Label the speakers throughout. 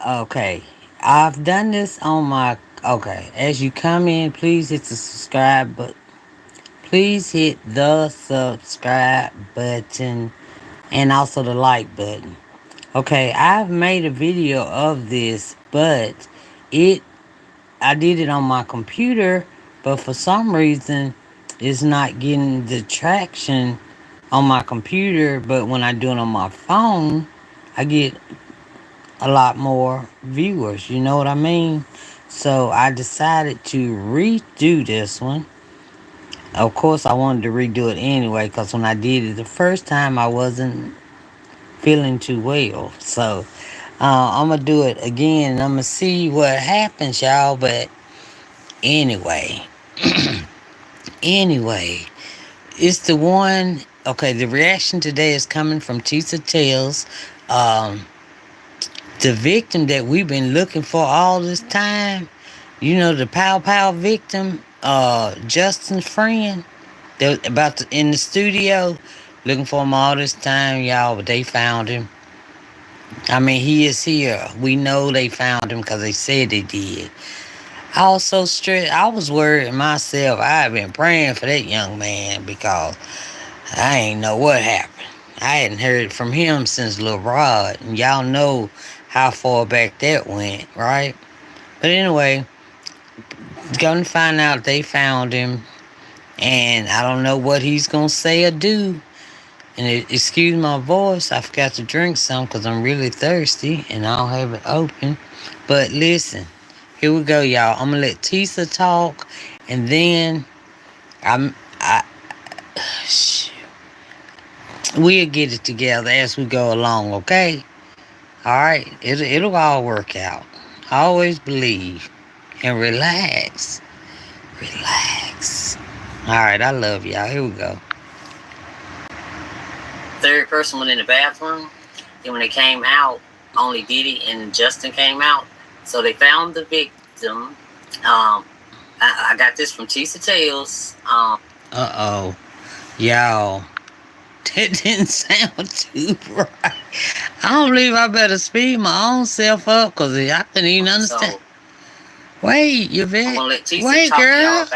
Speaker 1: Okay. I've done this on my. Okay. As you come in, please hit the subscribe button. Please hit the subscribe button and also the like button. Okay, I've made a video of this, but it I did it on my computer, but for some reason it's not getting the traction on my computer, but when I do it on my phone, I get a lot more viewers, you know what I mean? So I decided to redo this one. Of course, I wanted to redo it anyway because when I did it the first time, I wasn't feeling too well. So I'm gonna do it again and I'm gonna see what happens, y'all. But anyway, anyway, it's the one. Okay, the reaction today is coming from Tisa Tales, um, the victim that we've been looking for all this time. You know, the Pow Pow victim, Justin's friend, that in the studio, looking for him all this time, y'all. But they found him. I mean, he is here. We know they found him because they said they did. I was so stressed. I was worried myself. I had been praying for that young man because I ain't know what happened. I hadn't heard from him since Lil Rod, and y'all know how far back that went, right? But anyway, gonna find out they found him, and I don't know what he's gonna say or do. And excuse my voice, I forgot to drink some because I'm really thirsty and I don't have it open. But listen, here we go, y'all. I'm gonna let Tisa talk, and then I'm I we'll get it together as we go along, okay? All right, it'll all work out. Always believe and relax, relax. All right, I love y'all. Here we go. Third person went in the bathroom. And when they came out, only Diddy and Justin came out. So they found the victim. I got this from Tisa Tales. Uh-oh. Y'all. That didn't sound too right. I don't believe I better speed my own self up because I couldn't even understand. So, wait, you bet. Wait, girl.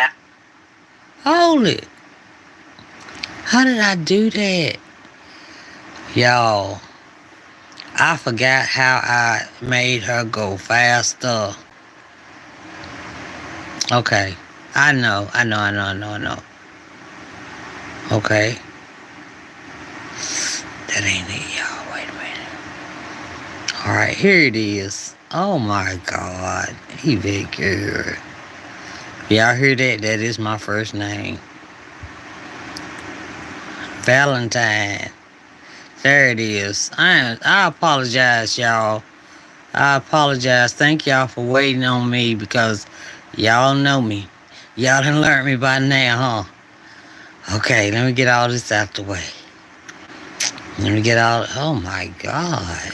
Speaker 1: Hold it. How did I do that? Y'all, I forgot how I made her go faster. Okay. I know. Okay. That ain't it, y'all. Wait a minute. Alright, here it is. Oh my God. He very good. Y'all hear that? That is my first name. Valentine. There it is. I apologize, y'all. I apologize. Thank y'all for waiting on me because y'all know me. Y'all done learned me by now, huh? Okay, let me get all this out the way. Let me get all. Oh my God.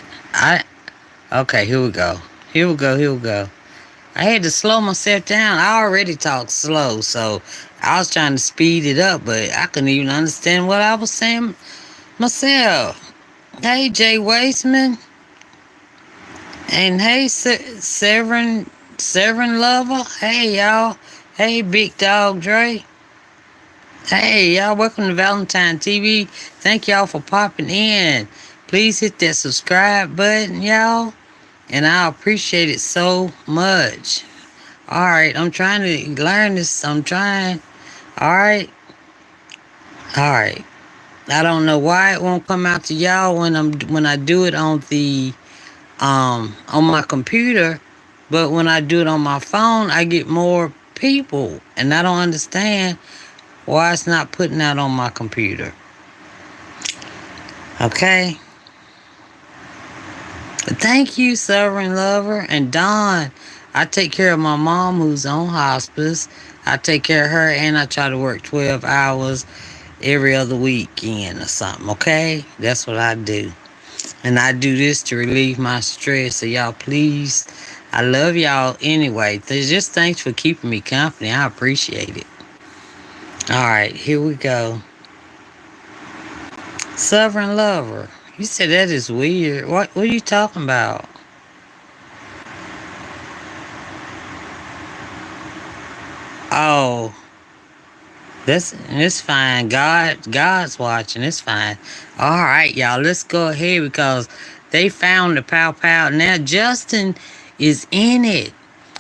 Speaker 1: Okay, here we go. Here we go. I had to slow myself down. I already talk slow, so I was trying to speed it up, but I couldn't even understand what I was saying myself. Hey, Jay Wasteman. And hey, Severin Lover. Hey, y'all. Hey, Big Dog Dre. Hey, y'all. Welcome to Valentine TV. Thank y'all for popping in. Please hit that subscribe button, y'all. And I appreciate it so much. Alright, I'm trying to learn this. I'm trying. Alright. Alright. I don't know why it won't come out to y'all when I do it on my computer, but when I do it on my phone, I get more people, and I don't understand why it's not putting out on my computer. Okay. But thank you, Sovereign Lover and Don. I take care of my mom who's on hospice. I take care of her, and I try to work 12 hours every other weekend or something. Okay, that's what I do. And I do this to relieve my stress. So y'all, please, I love y'all anyway. Just thanks for keeping me company. I appreciate it. All right, here we go. Sovereign Lover. You said that is weird. What are you talking about? Oh, it's fine. God's watching. It's fine. All right, y'all. Let's go ahead because they found the pow pow. Now Justin is in it.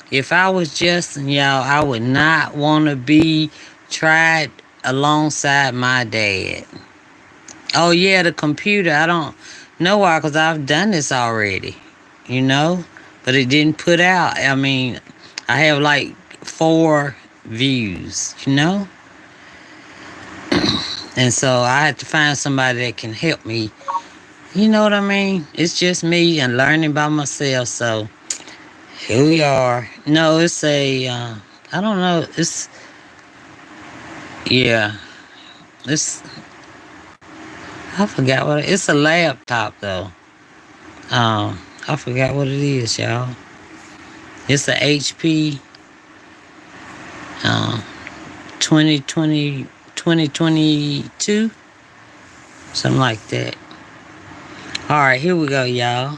Speaker 1: If I was Justin, y'all, I would not want to be tried alongside my dad. Oh yeah, the computer. I don't know why, cause I've done this already. You know, but it didn't put out. I mean, I have like 4 views. You know. And so I had to find somebody that can help me. You know what I mean? It's just me and learning by myself. So here we are. No, it's I don't know. Yeah, it's, I forgot it's a laptop though. I forgot what it is, y'all. It's a HP, um, 2020, 2022, something like that. All right, here we go, y'all.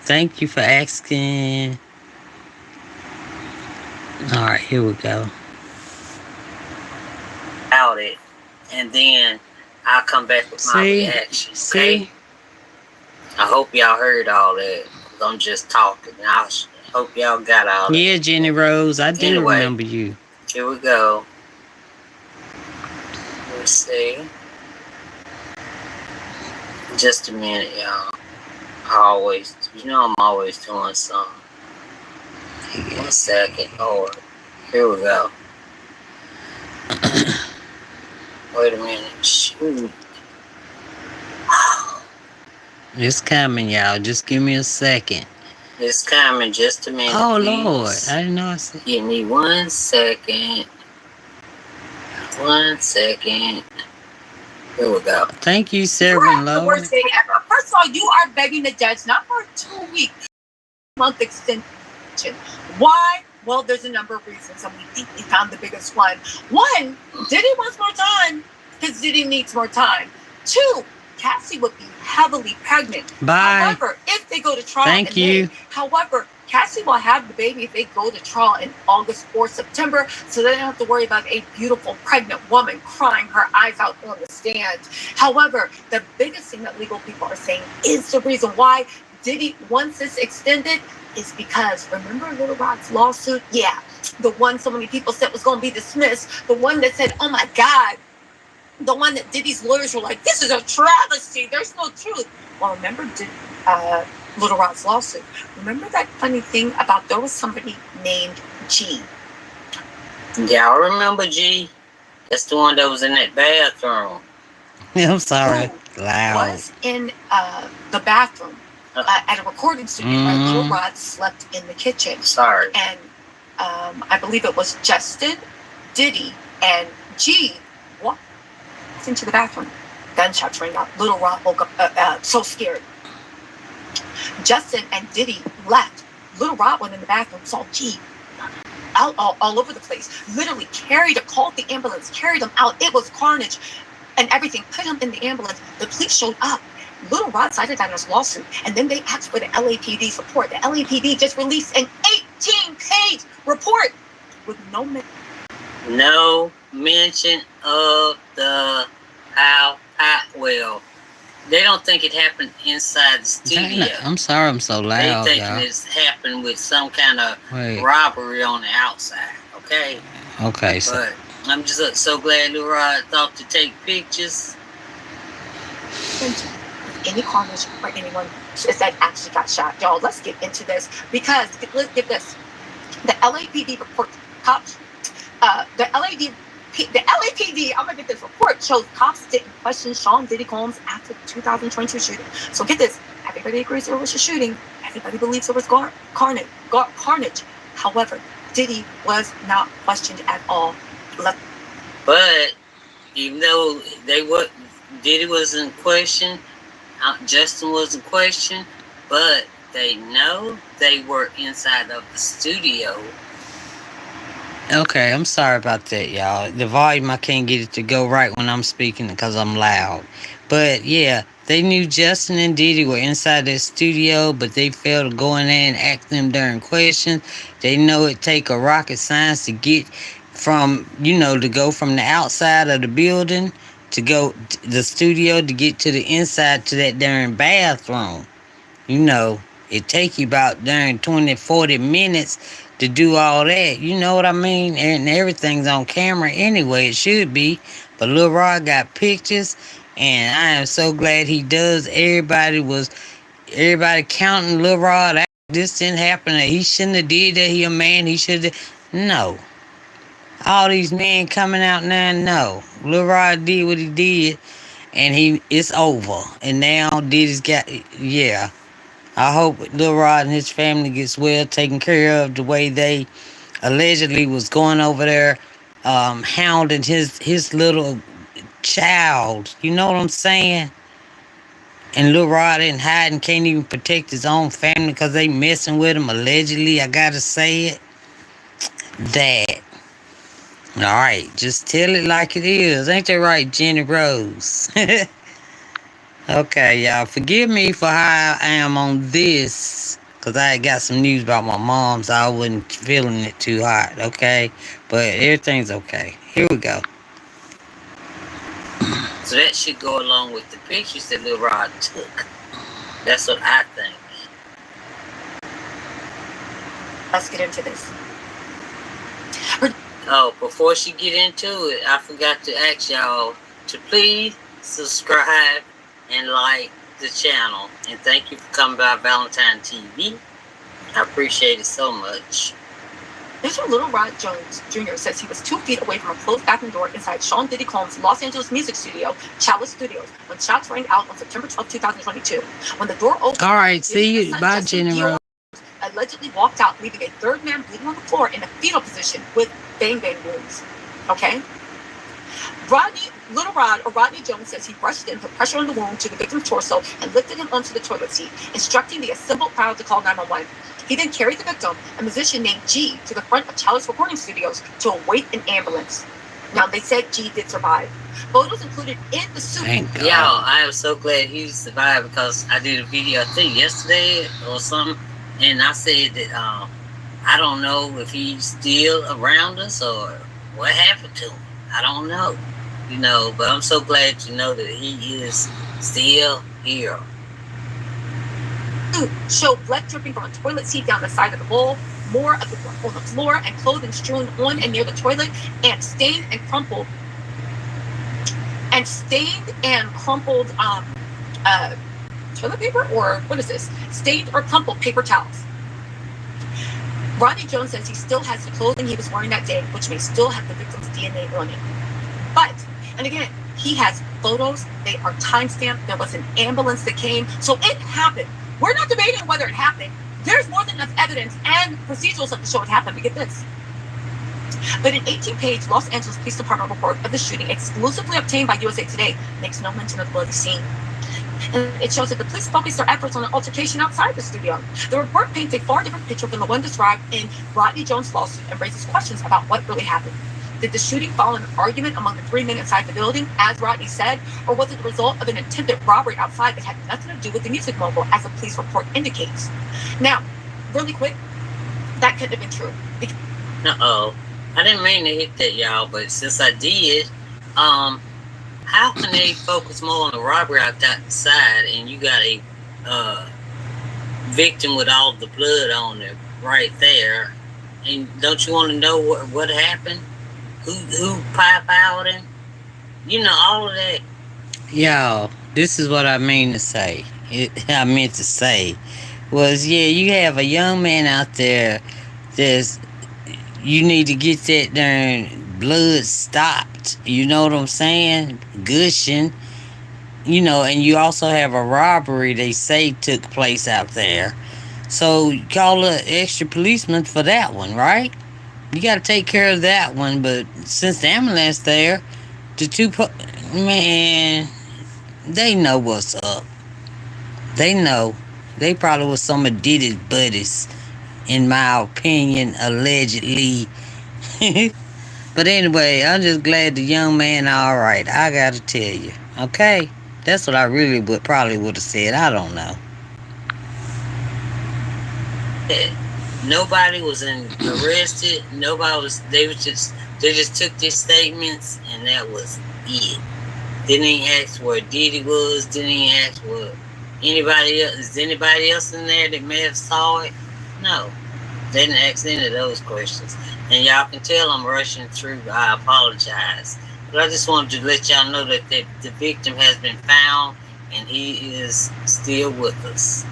Speaker 1: Thank you for asking. All right, here we go. Out it, and then I'll come back with my reaction. Okay? See? I hope y'all heard all that. I'm just talking. I hope y'all got all that. Yeah, Jenny Rose, I do remember you. Here we go. Let's see. Just a minute, y'all. I'm always doing something. 1 second. Lord. Here we go. Wait a minute. Shoot. It's coming, y'all. Just give me a second. It's coming. Just a minute. Oh, please. Lord. I didn't know I said. Give me 1 second. 1 second. Here we go. Thank you, Sarah. The worst thing ever. First of all, you are begging the judge not for a 2-week month extension. Why? Well, there's a number of reasons, and we deeply found the biggest one. 1, Diddy wants more time because Diddy needs more time. 2, Cassie would be heavily pregnant. Bye. However, if they go to trial, however, Cassie will have the baby if they go to trial in August or September, so they don't have to worry about a beautiful pregnant woman crying her eyes out on the stand. However, the biggest thing that legal people are saying is the reason why Diddy wants this extended is because, remember Little Rod's lawsuit? Yeah, the one so many people said was going to be dismissed. The one that said, oh my God, the one that Diddy's lawyers were like, this is a travesty. There's no truth. Well, remember Little Rod's lawsuit? Remember that funny thing about there was somebody named G? Yeah, I remember G. That's the one that was in that bathroom. I'm sorry. Loud. Was in the bathroom at a recording studio. Right? Little Rod slept in the kitchen. Sorry. And I believe it was Justin, Diddy, and G walked into the bathroom. Gunshots rang out. Little Rod woke up so scared. Justin and Diddy left. Little Rod went in the bathroom, saw G out all over the place. Literally called the ambulance, carried him out. It was carnage and everything. Put him in the ambulance. The police showed up. Little Rod cited that as lawsuit, and then they asked for the LAPD's report. The LAPD just released an 18-page report with no mention of the well. They don't think it happened inside the studio. I'm sorry I'm so loud. They think it's happened with some kind of robbery on the outside. Okay. Okay. But I'm just so glad Lil Rod thought to take pictures. Any carnage or anyone that actually got shot. Y'all, let's get into this because let's get this. The LAPD report, cops, the LAPD, I'm gonna get this report, shows cops didn't question Sean Diddy Combs after the 2022 shooting. So get this, everybody agrees there was a shooting. Everybody believes there was carnage. However, Diddy was not questioned at all. But even though Diddy wasn't questioned, Justin wasn't questioned, but they know they were inside of the studio. Okay, I'm sorry about that, y'all. The volume, I can't get it to go right when I'm speaking because I'm loud. But yeah, they knew Justin and Diddy were inside their studio, but they failed to go in there and ask them during questions. They know it take a rocket science to get from, to go from the outside of the building to go the studio to get to the inside to that darn bathroom. You know, it take you about darn 20, 40 minutes to do all that. You know what I mean? And everything's on camera anyway. It should be. But Lil Rod got pictures, and I am so glad he does. Everybody counting Lil Rod out. This didn't happen. He shouldn't have did that. He a man. He should have. No. All these men coming out now, no. Lil Rod did what he did, and it's over. And now Diddy's got, yeah. I hope Lil Rod and his family gets well taken care of the way they allegedly was going over there hounding his little child. You know what I'm saying? And Lil Rod in hiding can't even protect his own family because they messing with him allegedly. I gotta say it. That. Alright, just tell it like it is. Ain't that right, Jenny Rose? Okay, y'all. Forgive me for how I am on this. Because I got some news about my mom, so I wasn't feeling it too hot, okay? But everything's okay. Here we go. So that should go along with the pictures that Lil Rod took. That's what I think.
Speaker 2: Let's get into this.
Speaker 1: Oh, before she get into it, I forgot to ask y'all to please subscribe and like the channel. And thank you for coming by Valentine TV. I appreciate it so much.
Speaker 2: Mr. Little Rod Jones Jr. says he was 2 feet away from a closed bathroom door inside Sean Diddy Combs' Los Angeles music studio, Chalice Studios, when shots rang out on September 12, 2022. When the door opened,
Speaker 1: all right, see you. Bye, Jenny Rose.
Speaker 2: Allegedly walked out, leaving a third man bleeding on the floor in a fetal position with bang-bang wounds. Okay? Little Rod, or Rodney Jones, says he rushed in, put pressure on the wound to the victim's torso, and lifted him onto the toilet seat, instructing the assembled crowd to call 911. He then carried the victim, a musician named G, to the front of Chalice Recording Studios to await an ambulance. Now, they said G did survive. Photos included in the suit.
Speaker 1: Thank God. Y'all, I am so glad he survived because I did a video, I think yesterday or something, and I said that I don't know if he's still around us or what happened to him. I don't know. But I'm so glad to know that he is still here.
Speaker 2: Show blood dripping from a toilet seat down the side of the bowl, more of the blood on the floor, and clothing strewn on and near the toilet, and stained and crumpled toilet paper, or what is this? Stained or crumpled paper towels. Rodney Jones says he still has the clothing he was wearing that day, which may still have the victim's DNA on it. But, and again, he has photos. They are timestamped. There was an ambulance that came. So it happened. We're not debating whether it happened. There's more than enough evidence and procedurals to show it happened. But get this. But an 18-page Los Angeles Police Department report of the shooting, exclusively obtained by USA Today, makes no mention of the bloody scene. And it shows that the police focused their efforts on an altercation outside the studio. The report paints a far different picture than the one described in Rodney Jones' lawsuit and raises questions about what really happened. Did the shooting follow an argument among the 3 men inside the building, as Rodney said, or was it the result of an attempted robbery outside that had nothing to do with the music mogul, as the police report indicates? Now, really quick, that couldn't have been true.
Speaker 1: Uh-oh. I didn't mean to hit that, y'all, but since I did, how can they focus more on the robbery outside and you got a victim with all the blood on it right there? And don't you want to know what happened? Who pop out him? All of that. Y'all, this is what I mean to say. I meant to say was, you have a young man out there you need to get that darn blood stopped. You know what I'm saying? Gushing. And you also have a robbery they say took place out there. So call an extra policeman for that one, right? You got to take care of that one. But since the ambulance there, man, they know what's up. They know. They probably was some of Diddy's buddies, in my opinion, allegedly. But anyway, I'm just glad the young man all right. I got to tell you. Okay? That's what I really probably would have said. I don't know. Nobody was arrested. They was just They just took their statements and that was it. Didn't even ask where Diddy was. Didn't even ask what anybody else. Is anybody else in there that may have saw it? No. They didn't ask any of those questions. And y'all can tell I'm rushing through. I apologize. But I just wanted to let y'all know that the victim has been found and he is still with us.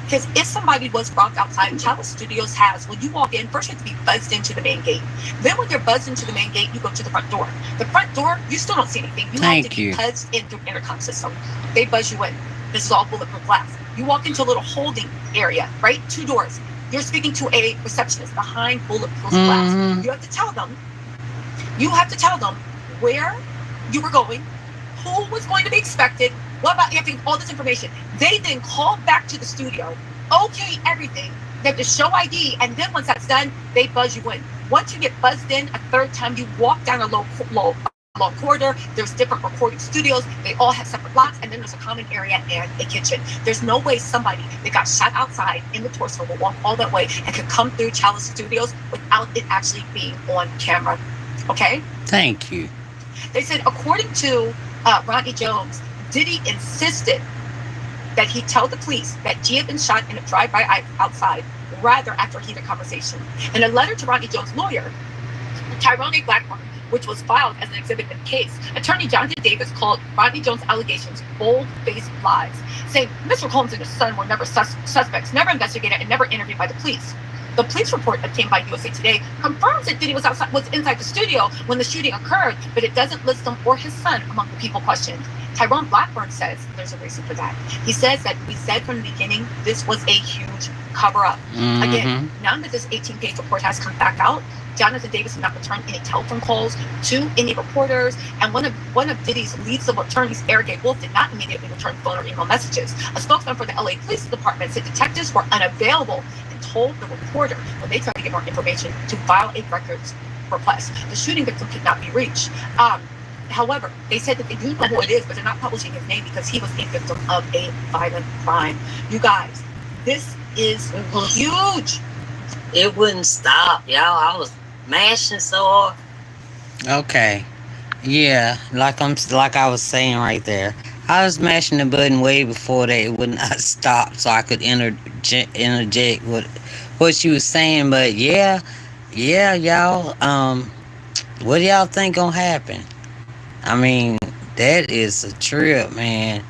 Speaker 2: Because if somebody was brought outside, Chalice Studios has, when you walk in, first you have to be buzzed into the main gate. Then when you're buzzed into the main gate, you go to the front door. The front door, you still don't see anything. You have to be buzzed in through intercom system. They buzz you in. This is all bulletproof glass. You walk into a little holding area, right? 2 doors. You're speaking to a receptionist behind bulletproof glass. You have to tell them where you were going, who was going to be expected, what about everything, all this information. They then call back to the studio, okay, everything. They have to show ID, and then once that's done, they buzz you in. Once you get buzzed in a third time, you walk down a long corridor. There's different recording studios. They all have separate blocks, and then there's a common area and a kitchen. There's no way somebody that got shot outside in the torso will walk all that way and could come through Chalice Studios without it actually being on camera. Okay?
Speaker 1: Thank you.
Speaker 2: They said, according to Rodney Jones, Diddy insisted that he tell the police that G had been shot in a drive-by outside, rather after a heated conversation. In a letter to Rodney Jones' lawyer, Tyrone Blackburn, which was filed as an exhibit in the case, attorney Jonathan Davis called Rodney Jones' allegations bold-faced lies, saying Mr. Combs and his son were never suspects, never investigated, and never interviewed by the police. The police report obtained by USA Today confirms that Diddy was inside the studio when the shooting occurred, but it doesn't list him or his son among the people questioned. Tyrone Blackburn says there's a reason for that. He says that we said from the beginning this was a huge cover-up. Again, now that this 18-page report has come back out, Jonathan Davis did not return any telephone calls to any reporters, and one of Diddy's lead civil attorneys, Eric A. Wolf, did not immediately return phone or email messages. A spokesman for the LA Police Department said detectives were unavailable and told the reporter when they tried to get more information to file a records request. The shooting victim could not be reached. However, they said that they do know who it is, but they're not publishing his name because he was a victim of a violent crime. You guys, this is huge. It wouldn't stop, y'all. I was mashing so hard.
Speaker 1: Okay. Yeah, like I was saying right there. I was mashing the button way before that it would not stop, so I could interject with what you was saying. But yeah, y'all. What do y'all think gonna happen? I mean, that is a trip, man.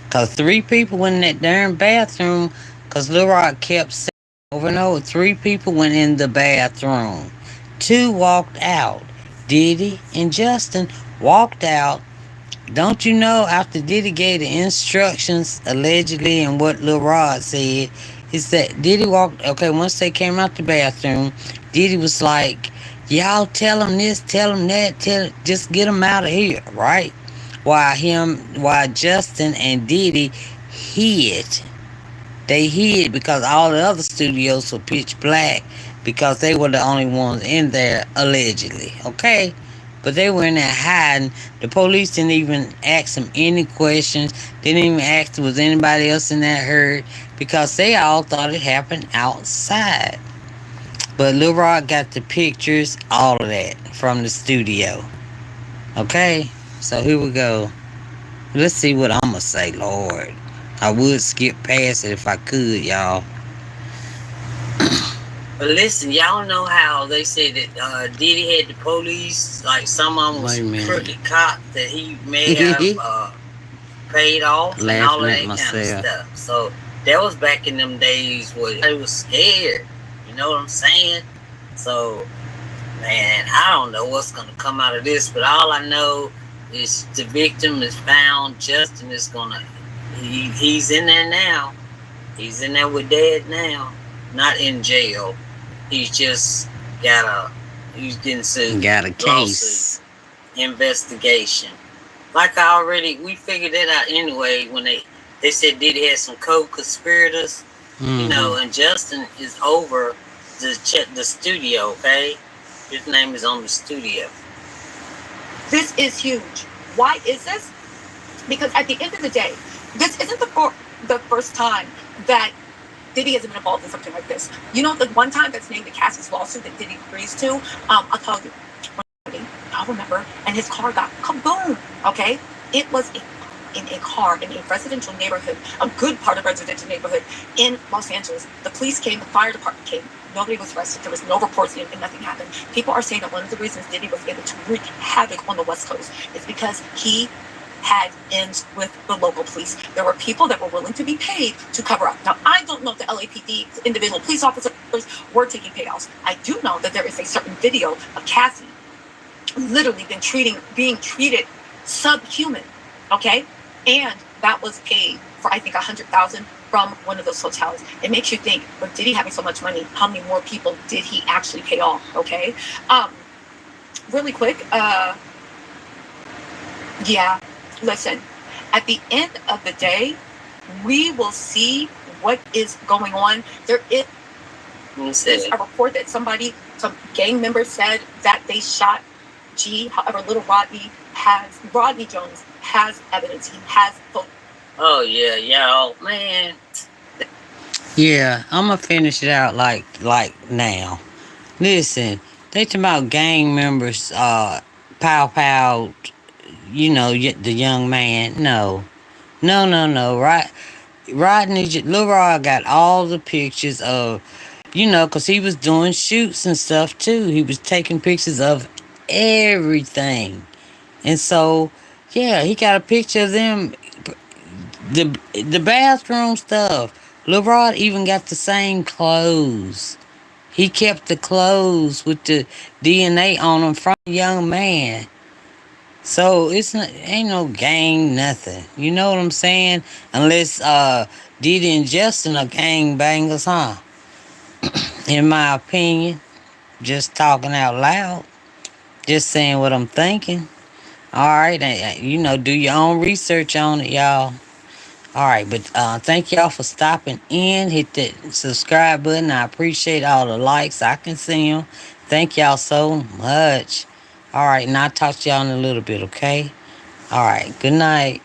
Speaker 1: Cause 3 people went in that darn bathroom. Cause Lil Rock kept saying over and over, 3 people went in the bathroom. 2 walked out. Diddy and Justin walked out. Don't you know, after Diddy gave the instructions, allegedly, and what Lil Rod said, is that Diddy walked, okay, once they came out the bathroom, Diddy was like, y'all tell him this, tell him that, just get him out of here, right? While Justin and Diddy hid. They hid because all the other studios were pitch black because they were the only ones in there, allegedly, okay? But they were in there hiding. The police didn't even ask them any questions. Didn't even ask was anybody else in there hurt because they all thought it happened outside. But Lil Rock got the pictures, all of that, from the studio. Okay? So here we go. Let's see what I'm going to say, Lord. I would skip past it if I could, y'all. But listen, y'all know how they said that Diddy had the police, like some of them was crooked cop that he may have paid off and all of that kind of stuff. So that was back in them days where they was scared. You know what I'm saying? So, man, I don't know what's going to come out of this, but all I know is the victim is found. Justin is going to, he's in there now. He's in there with Dad now. Not in jail. He's just he's getting sued. Got a case. Lawsuit. Investigation. Like we figured that out anyway when they said Diddy had some co-conspirators. You know, and Justin is over the studio, okay? His name is on the studio. This is huge. Why is this? Because at the end of the day, this isn't the first time that Diddy has been involved in something like this. You know, the one time that's named the Cassie's lawsuit that Diddy agrees to, I'll tell you.
Speaker 2: y'all remember, and his car got kaboom. Okay, it was in a car in a residential neighborhood, a good part of residential neighborhood in Los Angeles. The police came, the fire department came. Nobody was arrested. There was no reports, and nothing happened. People are saying that one of the reasons Diddy was able to wreak havoc on the West Coast is because he had ends with the local police. There were people that were willing to be paid to cover up. Now, I don't know if the LAPD individual police officers were taking payouts. I do know that there is a certain video of Cassie literally being treated subhuman, okay? And that was paid for, I think, 100,000 from one of those hotels. It makes you think, but did he having so much money? How many more people did he actually pay off? Okay, really quick. Yeah, listen. At the end of the day, we will see what is going on. There is a report that some gang members said that they shot G. However, little Rodney Jones has evidence. He has photos.
Speaker 3: Oh yeah, y'all, man.
Speaker 1: Yeah, I'm gonna finish it out like now. Listen, they talking about gang members, pow pow. The young man. No, no, no, no. Right, Lil Rod got all the pictures of, cause he was doing shoots and stuff too. He was taking pictures of everything, and so yeah, he got a picture of them. The bathroom stuff. Lil Rod even got the same clothes. He kept the clothes with the DNA on them from the young man. So ain't no gang nothing. You know what I'm saying? Unless Diddy and Justin are gang bangers, huh? In my opinion. Just talking out loud. Just saying what I'm thinking. Alright, do your own research on it, y'all. All right, but thank y'all for stopping in. Hit that subscribe button. I appreciate all the likes. I can see them. Thank y'all so much. All right, and I'll talk to y'all in a little bit, okay? All right, good night.